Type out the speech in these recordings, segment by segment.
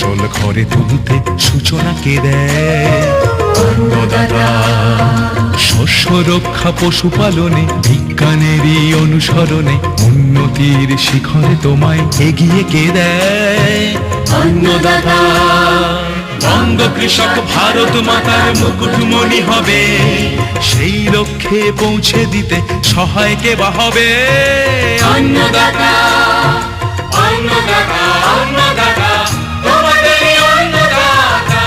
ফসল ঘরে তুলতে সূচনা কে দেয় অন্নদাতা। শস্য রক্ষা পশুপালনে বিজ্ঞানেরই অনুসরণে উন্নতির শিখরে তোমায় এগিয়ে কে দেয় অন্নদাতা। বঙ্গ কৃষক ভারত মাতার মুকুটমণি হবে, সেই লক্ষ্যে পৌঁছে দিতে সহায় কে বা হবে অন্নদাতা। অন্নদাতা অন্নদাতা তোমাদেরই অন্নদাতা।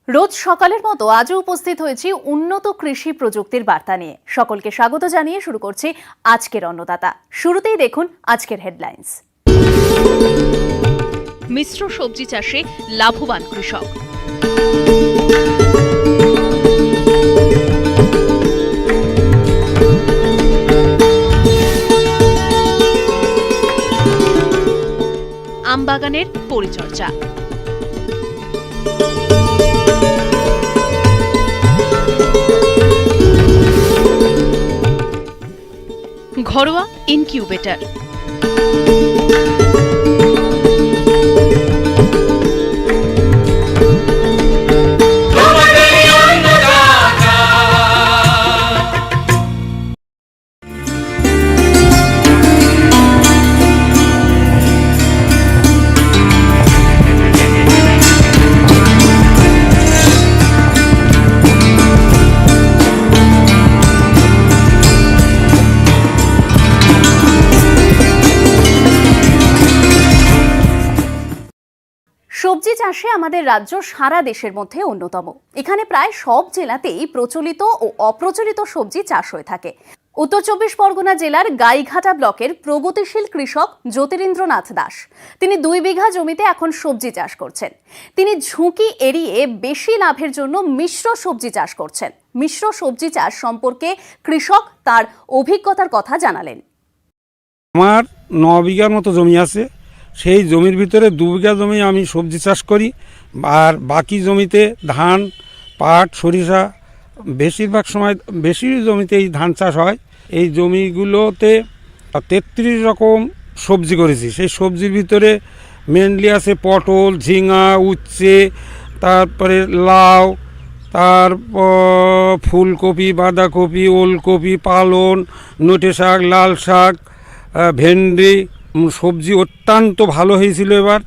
রোজ সকালের মতো আজও উপস্থিত হয়েছি উন্নত কৃষি প্রযুক্তির বার্তা নিয়ে। সকলকে স্বাগত জানিয়ে শুরু করছি আজকের অন্নদাতা। শুরুতেই দেখুন আজকের হেডলাইন্স। মিশ্র সবজি চাষে লাভবান কৃষক। আমবাগানের পরিচর্যা। ঘরোয়া ইনকিউবেটর। সবজি চাষে আমাদের রাজ্য সারা দেশের মধ্যে অন্যতম। এখানে প্রায় সব জেলাতেই প্রচলিত ও অপ্রচলিত সবজি চাষ হয়ে থাকে। উত্তর 24 পরগনা জেলার গাইঘাটা ব্লকের প্রগতিশীল কৃষক জ্যোতিরিন্দ্রনাথ দাস, তিনি 2 বিঘা জমিতে এখন সবজি চাষ করছেন। তিনি ঝুঁকি এড়িয়ে বেশি লাভের জন্য মিশ্র সবজি চাষ করছেন। মিশ্র সবজি চাষ সম্পর্কে কৃষক তার অভিজ্ঞতার কথা জানালেন। আমার 9 বিঘার মতো জমি আছে। সেই জমির ভিতরে 2 বিঘা জমি আমি সবজি চাষ করি, আর বাকি জমিতে ধান, পাট, সরিষা, বেশিরভাগ সময় বেশি জমিতেই ধান চাষ হয়। এই জমিগুলোতে 33 রকম সবজি করেছি। সেই সবজির ভিতরে মেনলি আছে পটল, ঝিঙা, উচ্ছে, তারপরে লাউ, তারপর ফুলকপি, বাঁধাকপি, ওলকপি, পালন, নোটে শাক, লাল শাক, ভেন্ডি। সবজি অত্যন্ত ভালো হয়েছিল। এবার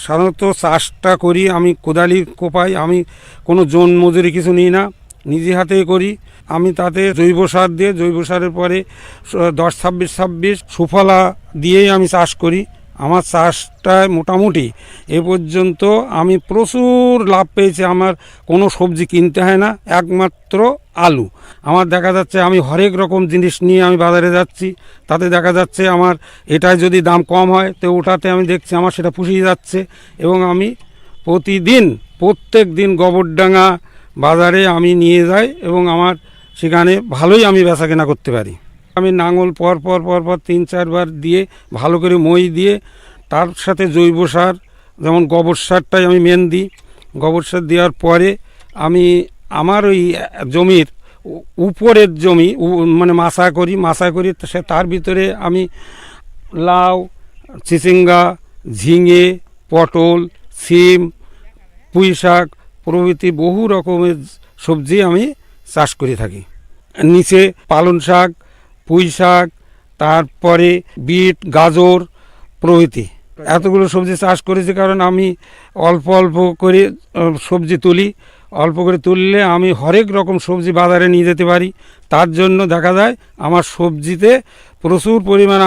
সাধারণত চাষটা করি আমি কোদালি কোপাই, আমি কোনো জন মজুরি কিছু নিই না, নিজে হাতে করি। আমি তাতে জৈব সার দিয়ে, জৈব সারের পরে 10-26-26 সুফলা দিয়েই আমি চাষ করি। আমার চাষটায় মোটামুটি এ পর্যন্ত আমি প্রচুর লাভ পেয়েছি। আমার কোনো সবজি কিনতে হয় না, একমাত্র আলু। আমার দেখা যাচ্ছে আমি হরেক রকম জিনিস নিয়ে আমি বাজারে যাচ্ছি, তাতে দেখা যাচ্ছে আমার এটায় যদি দাম কম হয় তো ওটাতে আমি দেখছি আমার সেটা পুষিয়ে যাচ্ছে। এবং আমি প্রত্যেক দিন গোবরডাঙ্গা বাজারে আমি নিয়ে যাই এবং আমার সেখানে ভালোই আমি বেচাকেনা করতে পারি। আমি নাঙল পর 3-4 বার দিয়ে ভালো করে মই দিয়ে তার সাথে জৈব সার, যেমন গোবর সারটাই আমি মেন দিই। গোবর সার দেওয়ার পরে আমি আমার ওই জমির উপরের জমি মানে মাচা করি তার ভিতরে আমি লাউ, চিচিঙ্গা, ঝিঙে, পটল, সিম, পুঁই শাক প্রভৃতি বহু রকমের সবজি আমি চাষ করে থাকি। নিচে পালন শাক, পুঁই শাক, তারপরে বিট, গাজর প্রভৃতি এতগুলো সবজি চাষ করেছি। কারণ আমি অল্প অল্প করে সবজি তুলি, অল্প করে তুললে আমি হরেক রকম সবজি বাজারে নিয়ে যেতে পারি। তার জন্য দেখা যায় আমার সবজিতে প্রচুর পরিমাণ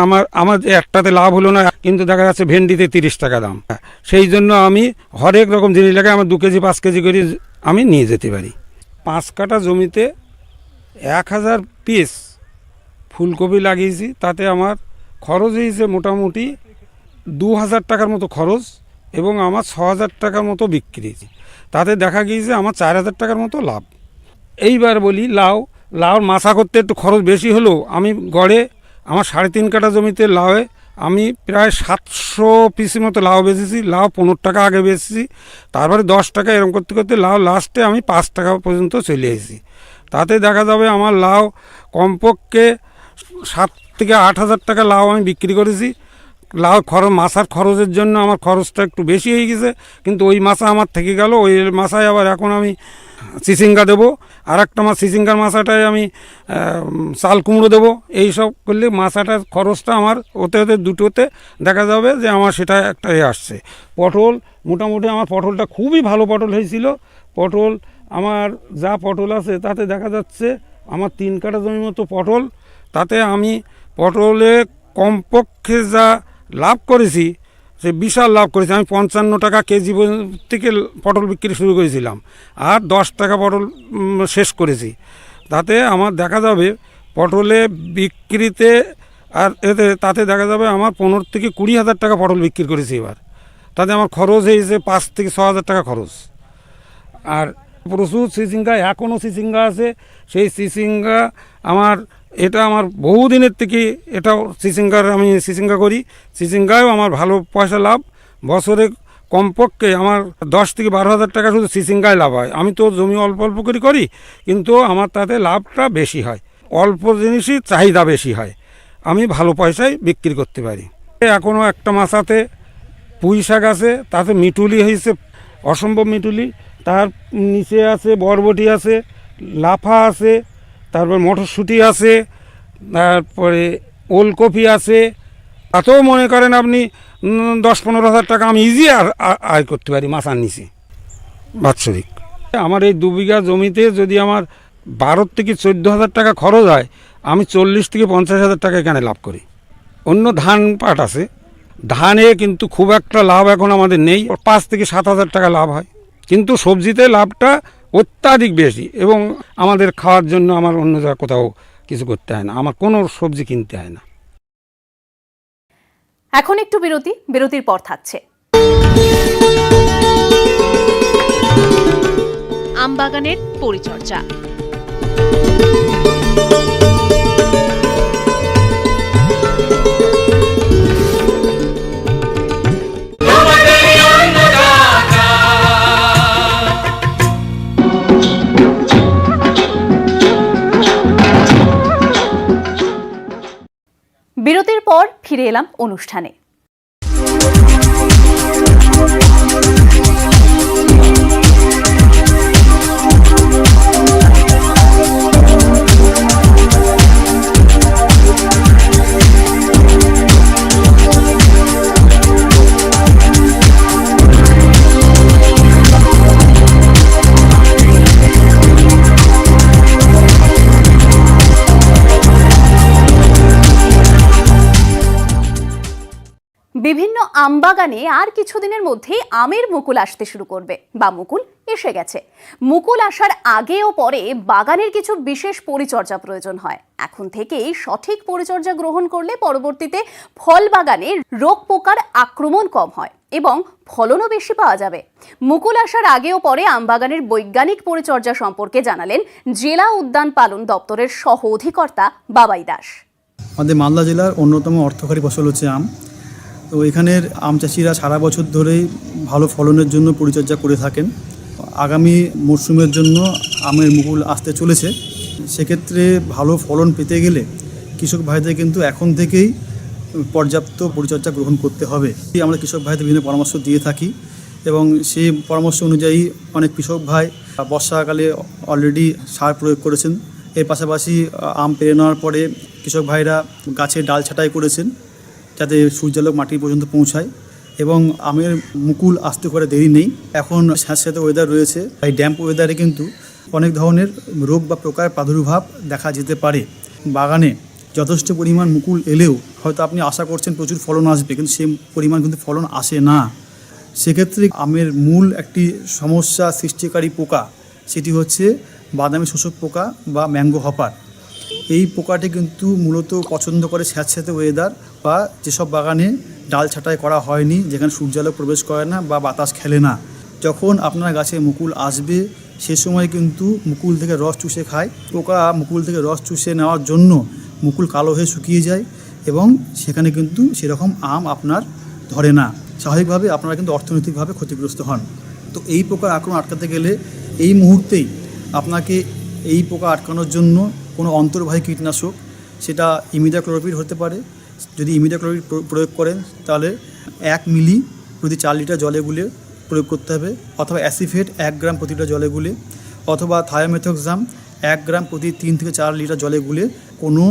আমার একটাতে লাভ হলো না, কিন্তু দেখা যাচ্ছে ভেন্ডিতে 30 টাকা দাম। সেই জন্য আমি হরেক রকম জিনিস লাগে আমার 2 কেজি 5 কেজি করে আমি নিয়ে যেতে পারি। 5 কাঠা জমিতে 1000 পিস ফুলকপি লাগিয়েছি। তাতে আমার খরচ হয়েছে মোটামুটি 2000 টাকার মতো খরচ এবং আমার 6000 টাকার মতো বিক্রি। তাতে দেখা গিয়েছে আমার 4000 টাকার মতো লাভ। এইবার বলি লাউর মাচা করতে একটু খরচ বেশি হলেও আমি গড়ে আমার 3.5 কাঠা জমিতে লাউয়ে আমি প্রায় 700 পিসের মতো লাউ বেচেছি। লাউ 15 টাকা আগে বেচেছি, তারপরে 10 টাকা, এরকম করতে করতে লাউ লাস্টে আমি 5 টাকা পর্যন্ত চলে এসেছি। তাতে দেখা যাবে আমার লাউ কমপক্ষে 7 থেকে 8 হাজার টাকা লাউ আমি বিক্রি করেছি। মাছার খরচের জন্য আমার খরচটা একটু বেশি হয়ে গেছে, কিন্তু ওই মাছা আমার থেকে গেল। ওই মাছায় আবার এখন আমি চিচিঙ্গা দেবো, আর একটা মাছ চিচিঙ্গার মাছাটায় আমি চাল কুমড়ো দেবো। এই সব করলে মাছাটার খরচটা আমার ওতে ওতে দুটোতে দেখা যাবে যে আমার সেটা একটা আসছে। পটল মোটামুটি আমার পটলটা খুবই ভালো পটল হয়েছিল। পটল আমার যা পটল আছে তাতে দেখা যাচ্ছে আমার 3 কাঠা জমির মতো পটল, তাতে আমি পটলে কমপক্ষে যা লাভ করেছি সে বিশাল লাভ করেছি। আমি 55 টাকা কেজি থেকে পটল বিক্রি শুরু করেছিলাম, আর 10 টাকা পটল শেষ করেছি। তাতে আমার দেখা যাবে পটলে বিক্রিতে আর তাতে দেখা যাবে আমার 15 থেকে 20 হাজার টাকা পটল বিক্রি করেছি এবার। তাতে আমার খরচ হয়েছে 5 থেকে 6 হাজার টাকা খরচ। আর প্রচুর চিচিঙ্গা, এখনও চিচিঙ্গা আছে। সেই চিচিঙ্গা এটা আমার বহুদিনের থেকে এটাও আমি চিচিঙ্গা করি। চিচিঙ্গায়ও আমার ভালো পয়সা লাভ। বছরে কমপক্ষে আমার 10 থেকে 12 হাজার টাকা শুধু চিচিঙ্গায় লাভ হয়। আমি তো জমি অল্প অল্প করে করি, কিন্তু আমার তাতে লাভটা বেশি হয়। অল্প জিনিসই চাহিদা বেশি হয়, আমি ভালো পয়সায় বিক্রি করতে পারি। এখনও একটা মাছাতে পুঁই শাক আছে, তাতে মিটুলি হয়েছে, অসম্ভব মিটুলি। তার নিচে আছে বরবটি আছে, লাফা আছে, তারপর মটরশুঁটি আছে, তারপরে ওলকপি আছে। তাতেও মনে করেন আপনি 10-15 হাজার টাকা আমি ইজি আয় করতে পারি মাছার নিচে বাৎসরিক। আমার এই 2 বিঘা জমিতে যদি আমার 12 থেকে 14 হাজার টাকা খরচ হয়, আমি 40 থেকে 50 হাজার টাকা এখানে লাভ করি। অন্য ধান পাট আছে, ধানে কিন্তু খুব একটা লাভ এখন আমাদের নেই। 5 থেকে 7 হাজার টাকা লাভ হয়, কিন্তু সবজিতে লাভটা অত্যাধিক বেশি। এবং আমাদের খাওয়ার জন্য আমার অন্য জায়গায় কোথাও কিছু করতে হয় না, আমার কোনো সবজি কিনতে হয় না। এখন একটু বিরতির পর থাকছে আমবাগানের পরিচর্যা। বিরতির পর ফিরে এলাম অনুষ্ঠানে। বিভিন্ন আমবাগানে আর কিছুদিনের মধ্যেই আমের মুকুল আসতে শুরু করবে, বা মুকুল এসে গেছে। মুকুল আসার আগে ও পরে বাগানের কিছু বিশেষ পরিচর্যা প্রয়োজন হয়। এখন থেকেই সঠিক পরিচর্যা গ্রহণ করলে পরবর্তীতে ফল বাগানে রোগ পোকার আক্রমণ কম হয় এবং ফলনও বেশি পাওয়া যাবে। মুকুল আসার আগে ও পরে আমবাগানের বৈজ্ঞানিক পরিচর্যা সম্পর্কে জানালেন জেলা উদ্যান পালন দপ্তরের সহ অধিকর্তা বাবাই দাস। আমাদের মালদা জেলার অন্যতম অর্থকরী ফসল হচ্ছে আম। তো এখানের আম চাষিরা সারা বছর ধরেই ভালো ফলনের জন্য পরিচর্যা করে থাকেন। আগামী মরশুমের জন্য আমের মুকুল আসতে চলেছে। সেক্ষেত্রে ভালো ফলন পেতে গেলে কৃষক ভাইদের কিন্তু এখন থেকেই পর্যাপ্ত পরিচর্যা গ্রহণ করতে হবে। আমরা কৃষক ভাইদের বিভিন্ন পরামর্শ দিয়ে থাকি এবং সেই পরামর্শ অনুযায়ী অনেক কৃষক ভাই বর্ষাকালে অলরেডি সার প্রয়োগ করেছেন। এর পাশাপাশি আম পেরে নেওয়ার পরে কৃষক ভাইরা গাছের ডাল ছাঁটাই করেছেন যাতে সূর্যালোক মাটি পর্যন্ত পৌঁছায় এবং আমের মুকুল আসতে করে দেরি নেই। এখন স্যাঁতস্যাঁতে ওয়েদার রয়েছে, এই ড্যাম্প ওয়েদারে কিন্তু অনেক ধরনের রোগ বা পোকার প্রাদুর্ভাব দেখা যেতে পারে। বাগানে যথেষ্ট পরিমাণ মুকুল এলেও হয়তো আপনি আশা করছেন প্রচুর ফলন আসবে, কিন্তু সেই পরিমাণ কিন্তু ফলন আসে না। সেক্ষেত্রে আমের মূল একটি সমস্যা সৃষ্টিকারী পোকা, সেটি হচ্ছে বাদামি শোষক পোকা বা ম্যাঙ্গো হপার। এই পোকাটি কিন্তু মূলত পছন্দ করে স্যাঁতস্যাঁতে ওয়েদার বা যেসব বাগানে ডাল ছাঁটাই করা হয়নি, যেখানে সূর্যালোক প্রবেশ করে না বা বাতাস খেলে না। যখন আপনার গাছে মুকুল আসবে সে সময় কিন্তু মুকুল থেকে রস চুষে খায়। পোকা মুকুল থেকে রস চুষে নেওয়ার জন্য মুকুল কালো হয়ে শুকিয়ে যায় এবং সেখানে কিন্তু সেরকম আম আপনার ধরে না। স্বাভাবিকভাবে আপনারা কিন্তু অর্থনৈতিকভাবে ক্ষতিগ্রস্ত হন। তো এই পোকার আক্রমণ আটকাতে গেলে এই মুহূর্তেই আপনাকে এই পোকা আটকানোর জন্য কোনো অন্তর্বাহী কীটনাশক, সেটা ইমিডাক্লোপিড হতে পারে যদি ইমিডাক্লোপিড প্রয়োগ করেন তাহলে 1 মিলি প্রতি 4 লিটার জলে গুলে প্রয়োগ করতে হবে, অথবা অ্যাসিফেট 1 গ্রাম প্রতি লিটার জলে গুলে, অথবা থায়োমেথক্সাম 1 গ্রাম প্রতি 3 থেকে 4 লিটার জলে গুলে কোনো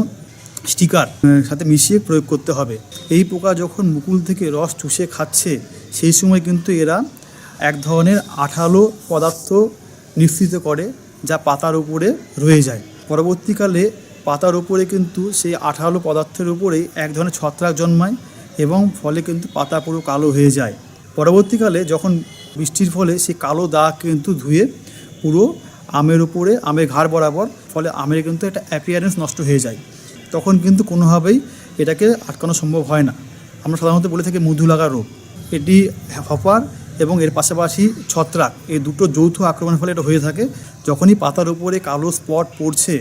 স্টিকার সাথে মিশিয়ে প্রয়োগ করতে হবে। এই পোকা যখন মুকুল থেকে রস চুষে খাচ্ছে সেই সময় কিন্তু এরা এক ধরনের আঠালো পদার্থ নিঃসৃত করে, যা পাতার উপরে রয়ে যায়। পরবর্তীকালে পাতার উপরে কিন্তু সেই আঠালো পদার্থের উপরেই এক ধরনের ছত্রাক জন্মায় এবং ফলে কিন্তু পাতা পুরো কালো হয়ে যায়। পরবর্তীকালে যখন বৃষ্টির ফলে সেই কালো দাগ কিন্তু ধুয়ে পুরো আমের উপরে, আমের ঘাড় বরাবর, ফলে আমের কিন্তু একটা অ্যাপিয়ারেন্স নষ্ট হয়ে যায়। তখন কিন্তু কোনোভাবেই এটাকে আটকানো সম্ভব হয় না। আমরা সাধারণত বলে থাকি মধু লাগা রোগ। এটি হপার এবং এর পাশাপাশি ছত্রাক, এই দুটো যৌথ আক্রমণের ফলে এটা হয়ে থাকে। যখনই পাতার উপরে কালো স্পট পড়ছে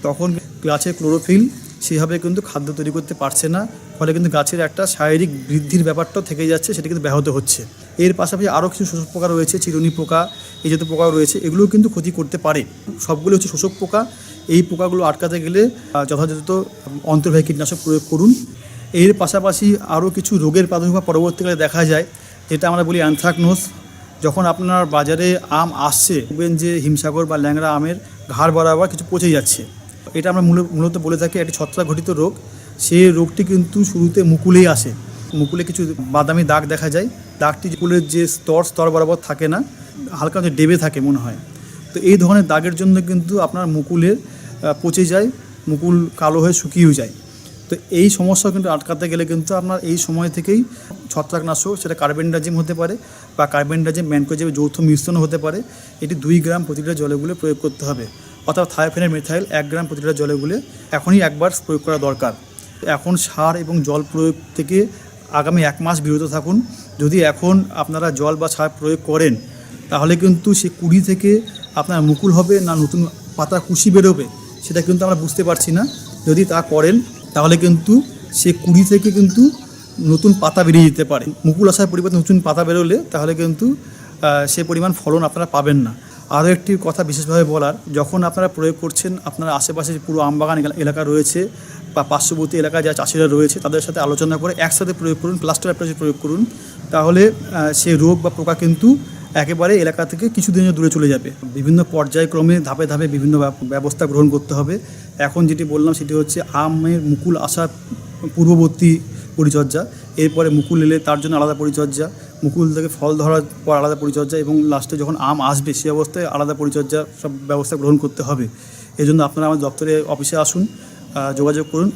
তখন গাছের ক্লোরোফিল সেভাবে কিন্তু খাদ্য তৈরি করতে পারছে না, ফলে কিন্তু গাছের একটা শারীরিক বৃদ্ধির ব্যাপারটাও থেকে যাচ্ছে, সেটা কিন্তু ব্যাহত হচ্ছে। এর পাশাপাশি আরও কিছু শোষক পোকা রয়েছে, চিরুনি পোকা, এই জাতীয় পোকা রয়েছে, এগুলোও কিন্তু ক্ষতি করতে পারে। সবগুলো হচ্ছে শোষক পোকা। এই পোকাগুলো আটকাতে গেলে যথাযথ অন্তর্বাহী কীটনাশক প্রয়োগ করুন। এর পাশাপাশি আরও কিছু রোগের প্রাদুর্ভাব পরবর্তীকালে দেখা যায়, যেটা আমরা বলি অ্যানথ্রাকনোস। যখন আপনার বাজারে আম আসছে দেখবেন যে হিমসাগর বা ল্যাংড়া আমের ঘাড় বরাবর কিছু পচে যাচ্ছে। এটা আমরা মূলত বলে থাকি একটি ছত্রাক ঘটিত রোগ। সেই রোগটি কিন্তু শুরুতে মুকুলেই আসে। মুকুলে কিছু বাদামি দাগ দেখা যায়। দাগটি মুকুলের যে স্তর বরাবর থাকে না, হালকা যে ডেবে থাকে মনে হয়। তো এই ধরনের দাগের জন্য কিন্তু আপনার মুকুলের পচে যায়, মুকুল কালো হয়ে শুকিয়েও যায়। তো এই সমস্যা কিন্তু আটকাতে গেলে কিন্তু আপনার এই সময় থেকেই ছত্রাকনাশক, সেটা কার্বেন্ডাজিম হতে পারে বা কার্বেন্ডাজিম ম্যানকোজেবের যৌথ মিশ্রণ হতে পারে, এটি 2 গ্রাম প্রতি লিটার জলে গুলে প্রয়োগ করতে হবে। অথবা থায়োফেনের মেথাইল 1 গ্রাম প্রতি লিটার জলে গুলে এখনই একবার প্রয়োগ করা দরকার। এখন সার এবং জল প্রয়োগ থেকে আগামী 1 মাস বিরত থাকুন। যদি এখন আপনারা জল বা সার প্রয়োগ করেন তাহলে কিন্তু সে কুড়ি থেকে আপনার মুকুল হবে না নতুন পাতা কুশি বেরোবে সেটা কিন্তু আমরা বুঝতে পারছি না। যদি তা করেন তাহলে কিন্তু সে কুড়ি থেকে কিন্তু নতুন পাতা বেরিয়ে যেতে পারে। মুকুল আসার পরিবর্তে নতুন পাতা বেরোলে তাহলে কিন্তু সে পরিমাণ ফলন আপনারা পাবেন না। আরও একটি কথা বিশেষভাবে বলার, যখন আপনারা প্রয়োগ করছেন আপনারা আশেপাশে পুরো আমবাগান এলাকা রয়েছে বা পার্শ্ববর্তী এলাকায় যা চাষিরা রয়েছে তাদের সাথে আলোচনা করে একসাথে প্রয়োগ করুন, ক্লাস্টার অ্যাপ্রোচে প্রয়োগ করুন। তাহলে সে রোগ বা পোকা কিন্তু একেবারে এলাকা থেকে কিছুদিনের দূরে চলে যাবে। বিভিন্ন পর্যায়ক্রমে ধাপে ধাপে বিভিন্ন ব্যবস্থা গ্রহণ করতে হবে। এখন যেটি বললাম সেটি হচ্ছে আমের মুকুল আসার পূর্ববর্তী পরিচর্যা, এরপরে মুকুল এলে তার জন্য আলাদা পরিচর্যা, মুকুল থেকে ফল ধরার পর আলাদা পরিচর্যা এবং লাস্টে যখন আম আসবে সেই অবস্থায় আলাদা পরিচর্যা সব ব্যবস্থা গ্রহণ করতে হবে। এই জন্য আপনারা আমার দপ্তরে অফিসে আসুন, যোগাযোগ করুন।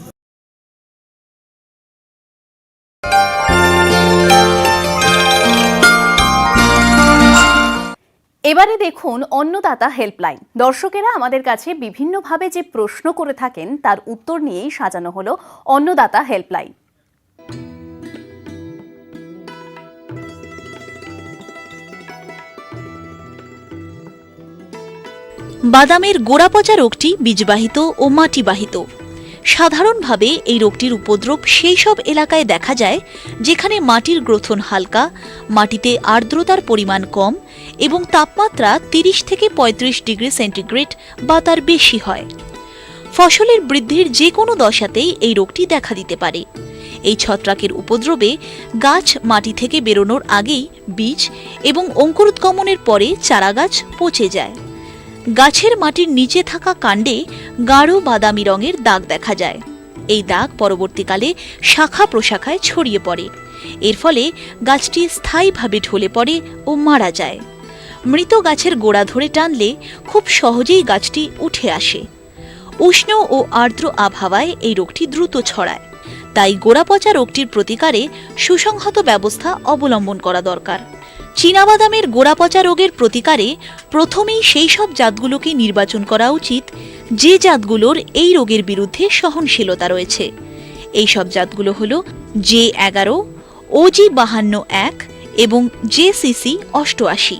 এবারে দেখুন অন্নদাতা হেল্পলাইন। দর্শকেরা আমাদের কাছে বিভিন্নভাবে যে প্রশ্ন করে থাকেন তার উত্তর নিয়েই সাজানো হলো অন্নদাতা হেল্পলাইন। বাদামের গোড়া পচা রোগটি বীজবাহিত ও মাটিবাহিত। সাধারণভাবে এই রোগটির উপদ্রব সেই সব এলাকায় দেখা যায় যেখানে মাটির গ্রথন হালকা, মাটিতে আর্দ্রতার পরিমাণ কম এবং তাপমাত্রা 30 থেকে 35 ডিগ্রি সেন্টিগ্রেড বা তার বেশি হয়। ফসলের বৃদ্ধির যে কোনো দশাতেই এই রোগটি দেখা দিতে পারে। এই ছত্রাকের উপদ্রবে গাছ মাটি থেকে বেরোনোর আগেই বীজ এবং অঙ্কুরোদ্গমনের পরে চারাগাছ পচে যায়। গাছের মাটির নিচে থাকা কাণ্ডে গাঢ় বাদামি রঙের দাগ দেখা যায়। এই দাগ পরবর্তীকালে শাখা প্রশাখায় ছড়িয়ে পড়ে। এর ফলে গাছটি স্থায়ীভাবে ঢলে পড়ে ও মারা যায়। মৃত গাছের গোড়া ধরে টানলে খুব সহজেই গাছটি উঠে আসে। উষ্ণ ও আর্দ্র আবহাওয়ায় এই রোগটি দ্রুত ছড়ায়। তাই গোড়া পচা রোগটির প্রতিকারে সুসংহত ব্যবস্থা অবলম্বন করা দরকার। চীনাবাদামের গোড়া পচা রোগের প্রতিকারে প্রথমেই সেই সব জাতগুলোকে নির্বাচন করা উচিত যে জাতগুলোর এই রোগের বিরুদ্ধে সহনশীলতা রয়েছে। এই সব জাতগুলো হল J11, OG52-1 এবং JCC 88।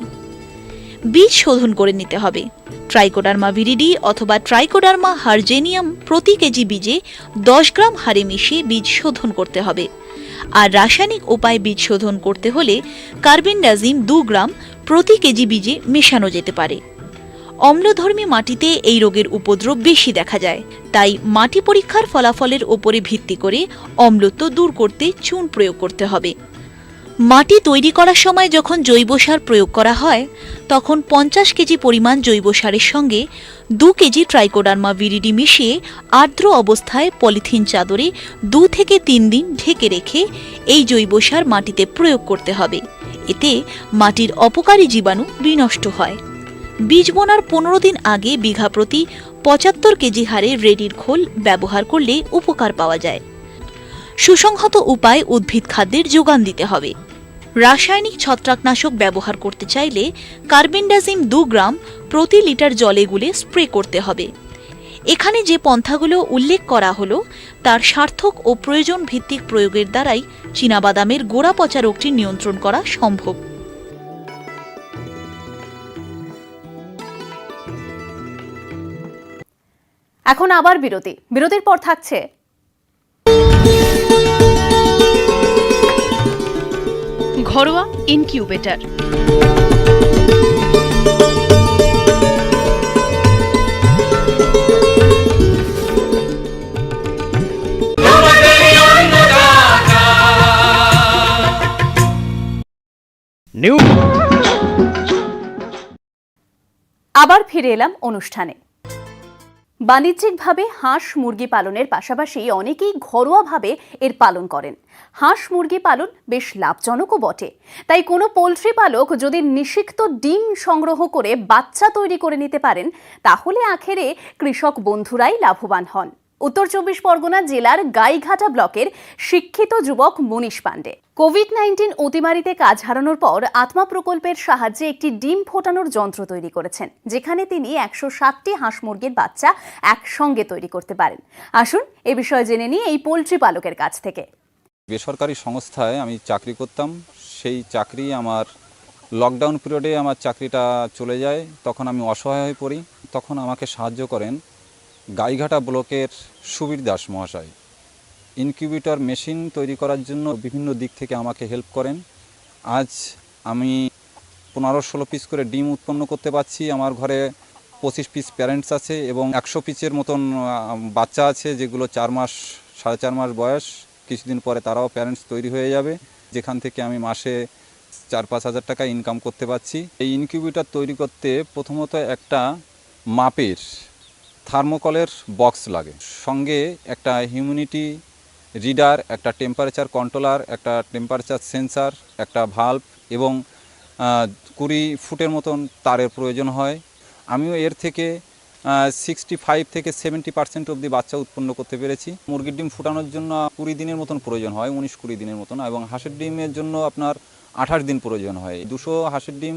বীজ শোধন করে নিতে হবে। ট্রাইকোডার্মা ভিরিডি অথবা ট্রাইকোডার্মা হারজেনিয়াম প্রতি কেজি বীজে 10 গ্রাম হারে মিশিয়ে বীজ শোধন করতে হবে। আর রাসায়নিক উপায়ে বীজ শোধন করতে হলে কার্বেন্ডাজিম 2 গ্রাম প্রতি কেজি বীজে মেশানো যেতে পারে। অম্লধর্মী মাটিতে এই রোগের উপদ্রব বেশি দেখা যায়, তাই মাটি পরীক্ষার ফলাফলের ওপরে ভিত্তি করে অম্লত্ব দূর করতে চুন প্রয়োগ করতে হবে। মাটি তৈরি করার সময় যখন জৈব সার প্রয়োগ করা হয়, তখন 50 কেজি পরিমাণ জৈব সারের সঙ্গে 2 কেজি ট্রাইকোডার্মা ভিরিডি মিশিয়ে আর্দ্র অবস্থায় পলিথিন চাদরে 2 থেকে 3 দিন ঢেকে রেখে এই জৈব সার মাটিতে প্রয়োগ করতে হবে। এতে মাটির অপকারী জীবাণু বিনষ্ট হয়। বীজ বোনার 15 দিন আগে বিঘা প্রতি 75 কেজি হারে রেডির খোল ব্যবহার করলে উপকার পাওয়া যায়। সুসংহত উপায়ে উদ্ভিদ খাদ্যের যোগান দিতে হবে। রাসায়নিক ছত্রাকনাশক ব্যবহার করতে চাইলে কার্বেন্ডাজিম 2 গ্রাম প্রতি লিটার জলে গুলে স্প্রে করতে হবে। এখানে যে পন্থাগুলো উল্লেখ করা হলো তার সার্থক ও প্রয়োজন ভিত্তিক প্রয়োগের দ্বারাই চীনাবাদামের গোড়া পচা রোগটি নিয়ন্ত্রণ করা সম্ভব। এখন আবার বিরতির পর থাকছে ঘরোয়া ইনকিউবেটর। আবার ফিরে এলাম অনুষ্ঠানে। বাণিজ্যিকভাবে হাঁস মুরগি পালনের পাশাপাশি অনেকেই ঘরোয়াভাবে এর পালন করেন। হাঁস মুরগি পালন বেশ লাভজনকও বটে। তাই কোনো পোলট্রি পালক যদি নিষিক্ত ডিম সংগ্রহ করে বাচ্চা তৈরি করে নিতে পারেন, তাহলে আখেরে কৃষক বন্ধুরাই লাভবান হন। উত্তর 24 পরগনা জেলার গাইঘাটা ব্লকের শিক্ষিত যুবক মনীষ পাণ্ডে কোভিড-19 অতিমারিতে কাজ হারানোর পর আত্মা প্রকল্পের সাহায্যে একটি ডিম ফোটানোর যন্ত্র তৈরি করেছেন, যেখানে তিনি 160টি হাঁস মুরগির বাচ্চা একসঙ্গে তৈরি করতে পারেন। আসুন এ বিষয়ে জেনে নিই এই পোলট্রি পালকের কাছ থেকে। বেসরকারি সংস্থায় আমি চাকরি করতাম। সেই চাকরি আমার লকডাউন পিরিয়ডে আমার চাকরিটা চলে যায়। তখন আমি অসহায় হয়ে পড়ি। তখন আমাকে সাহায্য করেন গাইঘাটা ব্লকের সুবীর দাস মহাশয়। ইনকিউবেটর মেশিন তৈরি করার জন্য বিভিন্ন দিক থেকে আমাকে হেল্প করেন। আজ আমি 15-16 পিস করে ডিম উৎপন্ন করতে পারছি। আমার ঘরে 25 পিস প্যারেন্টস আছে এবং 100 পিসের মতন বাচ্চা আছে, যেগুলো 4 মাস 4.5 মাস বয়স। কিছুদিন পরে তারাও প্যারেন্টস তৈরি হয়ে যাবে, যেখান থেকে আমি মাসে 4-5 হাজার টাকা ইনকাম করতে পারছি। এই ইনকিউবেটর তৈরি করতে প্রথমত একটা মাপের থার্মোকলের বক্স লাগে, সঙ্গে একটা হিউমিডিটি রিডার, একটা টেম্পারেচার কন্ট্রোলার, একটা টেম্পারেচার সেন্সার, একটা ভাল্ব এবং 20 ফুটের মতন তারের প্রয়োজন হয়। আমিও এর থেকে 65 থেকে 70% অবধি বাচ্চা উৎপন্ন করতে পেরেছি। মুরগির ডিম ফোটানোর জন্য 20 দিনের মতন প্রয়োজন হয়, 19-20 দিনের মতন, এবং হাঁসের ডিমের জন্য আপনার 28 দিন প্রয়োজন হয়। 200 হাঁসের ডিম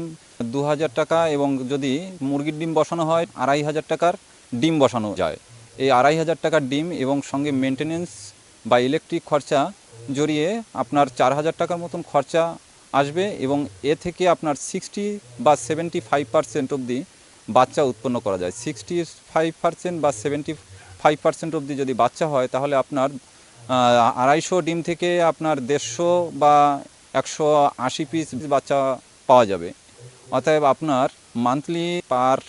2000 টাকা, এবং যদি মুরগির ডিম বসানো হয় 2500 টাকার ডিম বসানো যায়। এই 2500 টাকার ডিম এবং সঙ্গে মেনটেনেন্স বা ইলেকট্রিক খরচা জড়িয়ে আপনার 4000 টাকার মতন খরচা আসবে, এবং এ থেকে আপনার 60 বা 75% অবধি বাচ্চা উৎপন্ন করা যায়। 65% বা 75% অবধি যদি বাচ্চা হয়, তাহলে আপনার 250 ডিম থেকে আপনার 150 বা 180 পিস বাচ্চা পাওয়া যাবে। অতএব আপনার মান্থলি পার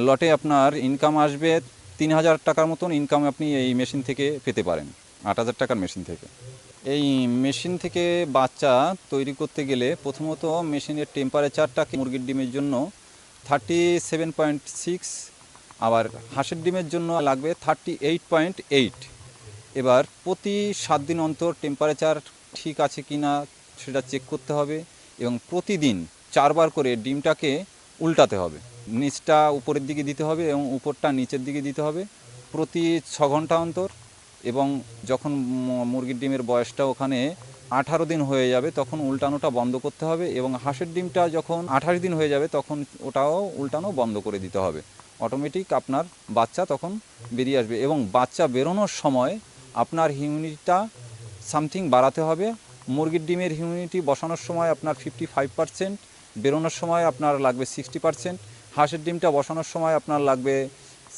লটে আপনার ইনকাম আসবে 3000 টাকার মতন ইনকাম আপনি এই মেশিন থেকে পেতে পারেন, 8000 টাকার মেশিন থেকে। এই মেশিন থেকে বাচ্চা তৈরি করতে গেলে প্রথমত মেশিনের টেম্পারেচারটাকে মুরগির ডিমের জন্য 37.6, আবার হাঁসের ডিমের জন্য লাগবে 38.8। এবার প্রতি 7 দিন অন্তর টেম্পারেচার ঠিক আছে কি না সেটা চেক করতে হবে, এবং প্রতিদিন 4 বার করে ডিমটাকে উল্টাতে হবে। নিচটা উপরের দিকে দিতে হবে এবং উপরটা নিচের দিকে দিতে হবে প্রতি 6 ঘন্টা অন্তর। এবং যখন মুরগির ডিমের বয়সটা ওখানে 18 দিন হয়ে যাবে, তখন উল্টানোটা বন্ধ করতে হবে, এবং হাঁসের ডিমটা যখন 28 দিন হয়ে যাবে, তখন ওটাও উল্টানো বন্ধ করে দিতে হবে। অটোমেটিক আপনার বাচ্চা তখন বেরিয়ে আসবে, এবং বাচ্চা বেরোনোর সময় আপনার হিউমিডিটিটা সামথিং বাড়াতে হবে। মুরগির ডিমের হিউমিডিটি বসানোর সময় আপনার 55%, বেরোনোর সময় আপনার লাগবে 60%। হাঁসের ডিমটা বসানোর সময় আপনার লাগবে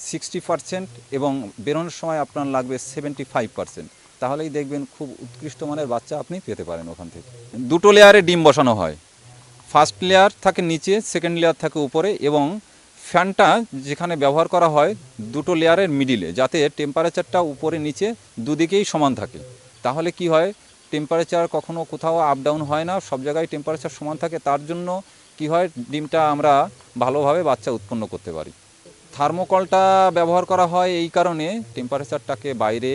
60% এবং বেরোনোর সময় আপনার লাগবে 75%। তাহলেই দেখবেন খুব উৎকৃষ্ট মানের বাচ্চা আপনি পেতে পারেন ওখান থেকে। 2 লেয়ারে ডিম বসানো হয়। ফার্স্ট লেয়ার থাকে নিচে, সেকেন্ড লেয়ার থাকে উপরে, এবং ফ্যানটা যেখানে ব্যবহার করা হয় দুটো লেয়ারের মিডিলে, যাতে টেম্পারেচারটা উপরে নিচে দুদিকেই সমান থাকে। তাহলে কি হয়, টেম্পারেচার কখনো কোথাও আপ ডাউন হয় না, সব জায়গায় টেম্পারেচার সমান থাকে। তার জন্য কি হয়, ডিমটা আমরা ভালোভাবে বাচ্চা উৎপন্ন করতে পারি। থার্মোকলটা ব্যবহার করা হয় এই কারণে, টেম্পারেচারটাকে বাইরে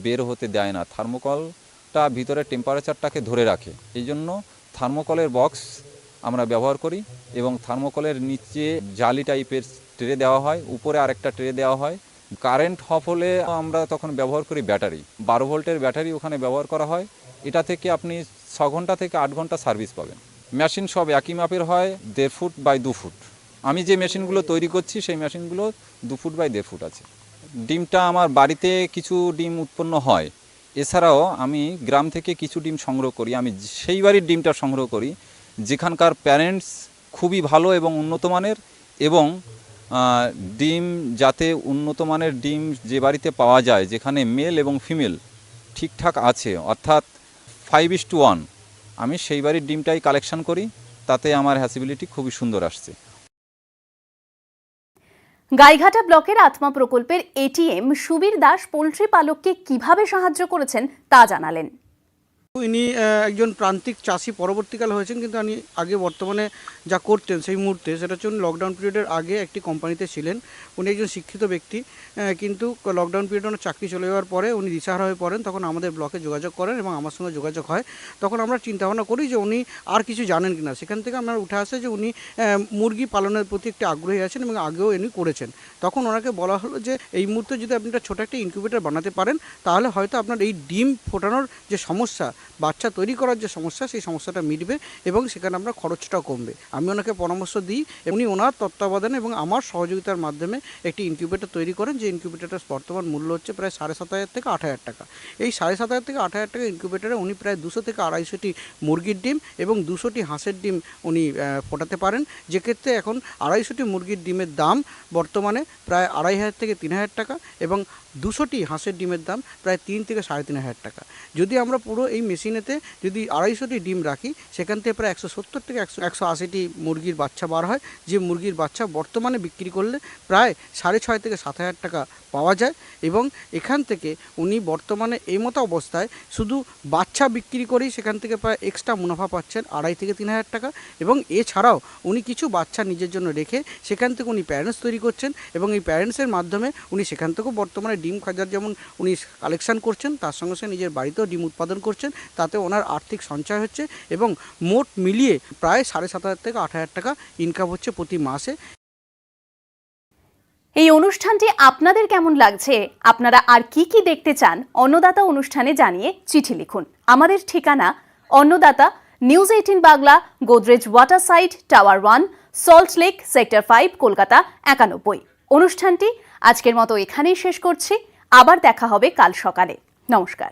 বের হতে দেয় না, থার্মোকলটা ভিতরে টেম্পারেচারটাকে ধরে রাখে। এই জন্য থার্মোকলের বক্স আমরা ব্যবহার করি, এবং থার্মোকলের নিচে জালি টাইপের ট্রে দেওয়া হয়, উপরে আরেকটা ট্রে দেওয়া হয়। কারেন্ট অফ হলে আমরা তখন ব্যবহার করি ব্যাটারি, 12 ভোল্টের ব্যাটারি ওখানে ব্যবহার করা হয়। এটা থেকে আপনি 6 ঘন্টা থেকে 8 ঘন্টা সার্ভিস পাবেন। মেশিন সব একই মাপের হয়, 1.5 ফুট বাই 2 ফুট। আমি যে মেশিনগুলো তৈরি করছি সেই মেশিনগুলো 2 ফুট বাই 1.5 ফুট আছে। ডিমটা আমার বাড়িতে কিছু ডিম উৎপন্ন হয়, এছাড়াও আমি গ্রাম থেকে কিছু ডিম সংগ্রহ করি। আমি সেই বাড়ির ডিমটা সংগ্রহ করি যেখানকার প্যারেন্টস খুবই ভালো এবং উন্নত মানের, এবং ডিম যাতে উন্নত মানের ডিম যে বাড়িতে পাওয়া যায়, যেখানে মেল এবং ফিমেল ঠিকঠাক আছে, অর্থাৎ 5:1, আমি সেই বাড়ির ডিমটাই কালেকশন করি। তাতে আমার হ্যাসিবিলিটি খুবই সুন্দর আসছে। গাইঘাটা ব্লকের আত্মা প্রকল্পের এটিএম সুবীর দাস পোল্ট্রি পালককে কিভাবে সাহায্য করেছেন তা জানালেন। ইনি একজন প্রান্তিক চাষি পরবর্তীকালে হয়েছেন, কিন্তু উনি আগে বর্তমানে যা করতেন সেই মুহূর্তে সেটা হচ্ছে উনি লকডাউন পিরিয়ডের আগে একটি কোম্পানিতে ছিলেন। উনি একজন শিক্ষিত ব্যক্তি, কিন্তু লকডাউন পিরিয়ডে ওনার চাকরি চলে যাওয়ার পরে উনি দিশাহারা হয়ে পড়েন। তখন আমাদের ব্লকে যোগাযোগ করেন এবং আমার সঙ্গে যোগাযোগ হয়। তখন আমরা চিন্তাভাবনা করি যে উনি আর কিছু জানেন কিনা। সেখান থেকে আমরা উঠে আসে যে উনি মুরগি পালনের প্রতি একটি আগ্রহী আছেন এবং আগেও উনি করেছেন। তখন ওনাকে বলা হলো যে এই মুহূর্তে যদি আপনি একটা ছোটো একটা ইনকিউবেটর বানাতে পারেন, তাহলে হয়তো আপনার এই ডিম ফোটানোর যে সমস্যা, বাচ্চা তৈরি করার যে সমস্যা, সেই সমস্যাটা মিটবে এবং সেখানে আমরা খরচটাও কমবে। আমি ওনাকে পরামর্শ দিই, উনি ওনার তত্ত্বাবধানে এবং আমার সহযোগিতার মাধ্যমে একটি ইনকিউবেটর তৈরি করেন, যে ইনকিউবেটরটার বর্তমান মূল্য হচ্ছে প্রায় 7,500 থেকে 8,000 টাকা। এই 7,500 থেকে 8,000 টাকা ইনকিউবেটরে উনি প্রায় 200 থেকে 250টি মুরগির ডিম এবং 200টি হাঁসের ডিম উনি ফোটাতে পারেন। যেক্ষেত্রে এখন 250টি মুরগির ডিমের দাম বর্তমানে প্রায় 2,500 থেকে 3,000 টাকা এবং 200টি হাঁসের ডিমের দাম প্রায় 3 থেকে 3,500 টাকা। যদি আমরা পুরো এই মেশিনেতে যদি 250টি ডিম রাখি, সেখান থেকে প্রায় 170 থেকে 180টি মুরগির বাচ্চা বার হয়, যে মুরগির বাচ্চা বর্তমানে বিক্রি করলে প্রায় 6,500 থেকে 7,000 টাকা পাওয়া যায়। এবং এখান থেকে উনি বর্তমানে এই মতো অবস্থায় শুধু বাচ্চা বিক্রি করেই সেখান থেকে প্রায় এক্সট্রা মুনাফা পাচ্ছেন 2,500 থেকে 3,000 টাকা। এবং এছাড়াও উনি কিছু বাচ্চা নিজের জন্য রেখে সেখান থেকে উনি প্যারেন্টস তৈরি করছেন, এবং এই প্যারেন্টসের মাধ্যমে উনি সেখান থেকেও বর্তমানে ডিম খাজার যেমন উনি কালেকশন করছেন, তার সঙ্গে সঙ্গে নিজের বাড়িতেও ডিম উৎপাদন করছেন। তাতে ওনার আর্থিক সঞ্চয় হচ্ছে এবং মোট মিলিয়ে প্রায় 7,500 থেকে 8,000 টাকা ইনকাম হচ্ছে প্রতি মাসে। এই অনুষ্ঠানটি আপনাদের কেমন লাগছে, আপনারা আর কি কি দেখতে চান অন্নদাতা অনুষ্ঠানে জানিয়ে চিঠি লিখুন। আমাদের ঠিকানা Annadata, news 18 Bangla, Godrej Water Side, tower 1, Salt Lake, sector 5, Kolkata 91। অনুষ্ঠানটি আজকের মতো এখানেই শেষ করছি। আবার দেখা হবে কাল সকালে। নমস্কার।